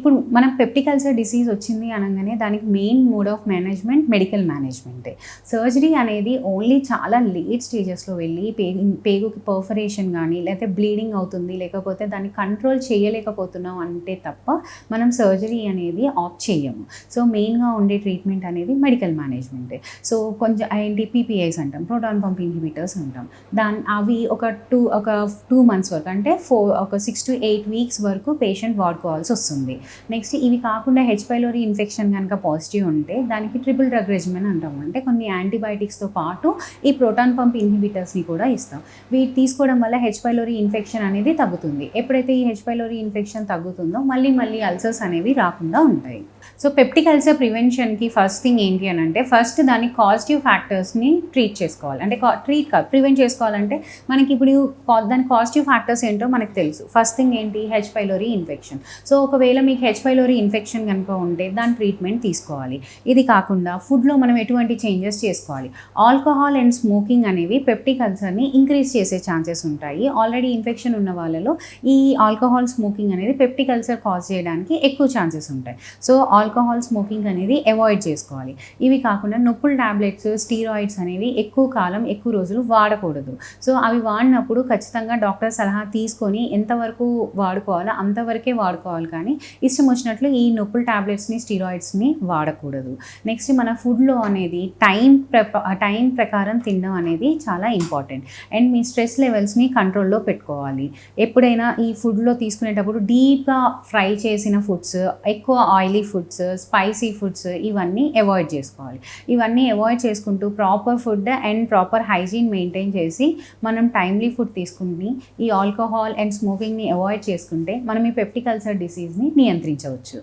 ఇప్పుడు మనం peptic ulcer disease వచ్చింది అనగానే దానికి main mode of management medical మేనేజ్మెంటే. సర్జరీ అనేది ఓన్లీ చాలా లేట్ స్టేజెస్లో వెళ్ళి పేగుకి పర్ఫరేషన్ కానీ లేకపోతే బ్లీడింగ్ అవుతుంది, లేకపోతే దాన్ని కంట్రోల్ చేయలేకపోతున్నాం అంటే తప్ప మనం సర్జరీ అనేది ఆప్ట్ చేయము. సో మెయిన్గా ఉండే ట్రీట్మెంట్ అనేది మెడికల్ మేనేజ్మెంటే. సో కొంచెం ఏంటి పీపీఐస్ అంటాం, ప్రోటాన్ పంప్ ఇన్హిబిటర్స్ అంటాం. అవి ఒక 2 months వరకు, అంటే ఒక 6 to 8 weeks వరకు పేషెంట్ వాడుకోవాల్సి వస్తుంది. నెక్స్ట్ ఇవి కాకుండా హెచ్ పైలోరీ ఇన్ఫెక్షన్ కనుక పాజిటివ్ ఉంటే దానికి ట్రిపుల్ డ్రగ్ రెజిమెన్ అంటాము. అంటే కొన్ని యాంటీబయాటిక్స్తో పాటు ఈ ప్రోటాన్ పంప్ ఇన్హిబిటర్స్ని కూడా ఇస్తాం. వీటి తీసుకోవడం వల్ల హెచ్ పైలోరీ ఇన్ఫెక్షన్ అనేది తగ్గుతుంది. ఎప్పుడైతే ఈ హెచ్ పైలోరీ ఇన్ఫెక్షన్ తగ్గుతుందో మళ్ళీ అల్సర్స్ అనేవి రాకుండా ఉంటాయి. సో పెప్టిక్ అల్సర్ ప్రివెన్షన్కి ఫస్ట్ థింగ్ ఏంటి అని అంటే, ఫస్ట్ దాని కాజిటివ్ ఫ్యాక్టర్స్ని ట్రీట్ చేసుకోవాలి. అంటే ప్రివెంట్ చేసుకోవాలంటే మనకి ఇప్పుడు దాని పాజిటివ్ ఫ్యాక్టర్స్ ఏంటో మనకు తెలుసు. ఫస్ట్ థింగ్ ఏంటి, హెచ్ పైలోరీ ఇన్ఫెక్షన్. సో ఒకవేళ మీకు హెచ్ పైలోరీ ఇన్ఫెక్షన్ కనుక ఉంటే దాని ట్రీట్మెంట్ తీసుకోవాలి. ఇది కాకుండా ఫుడ్లో మనం ఎటువంటి చేంజెస్ చేసుకోవాలి. ఆల్కహాల్ అండ్ స్మోకింగ్ అనేవి పెప్టిక్ అల్సర్ని ఇంక్రీజ్ చేసే ఛాన్సెస్ ఉంటాయి. ఆల్రెడీ ఇన్ఫెక్షన్ ఉన్న వాళ్ళలో ఈ ఆల్కహాల్ స్మోకింగ్ అనేది పెప్టిక్ అల్సర్ కాజ్ చేయడానికి ఎక్కువ ఛాన్సెస్ ఉంటాయి. సో ఆల్కహాల్ స్మోకింగ్ అనేది అవాయిడ్ చేసుకోవాలి. ఇవి కాకుండా నొప్పుల టాబ్లెట్స్, స్టీరాయిడ్స్ అనేవి ఎక్కువ కాలం ఎక్కువ రోజులు వాడకూడదు. సో అవి వాడినప్పుడు ఖచ్చితంగా డాక్టర్ సలహా తీసుకొని ఎంతవరకు వాడుకోవాలో అంతవరకే వాడుకోవాలి, కానీ ఇష్టం వచ్చినట్లు ఈ నొప్పుల టాబ్లెట్స్ని, స్టీరాయిడ్స్ని వాడకూడదు. నెక్స్ట్ మన ఫుడ్లో అనేది టైం ప్రకారం తినడం అనేది చాలా ఇంపార్టెంట్. అండ్ మీ స్ట్రెస్ లెవెల్స్ని కంట్రోల్లో పెట్టుకోవాలి. ఎప్పుడైనా ఈ ఫుడ్లో తీసుకునేటప్పుడు డీప్గా ఫ్రై చేసిన ఫుడ్స్, ఎక్కువ ఆయిలీ ఫుడ్స్, స్పైసీ ఫుడ్స్ ఇవన్నీ అవాయిడ్ చేసుకోవాలి. ఇవన్నీ అవాయిడ్ చేసుకుంటూ proper food and proper hygiene maintain చేసి మనం టైమ్లీ ఫుడ్ తీసుకుని ఈ ఆల్కహాల్ అండ్ స్మోకింగ్ని అవాయిడ్ చేసుకుంటే మనం ఈ పెప్టిక్ అల్సర్ డిసీజ్ని నియంత్రించవచ్చు.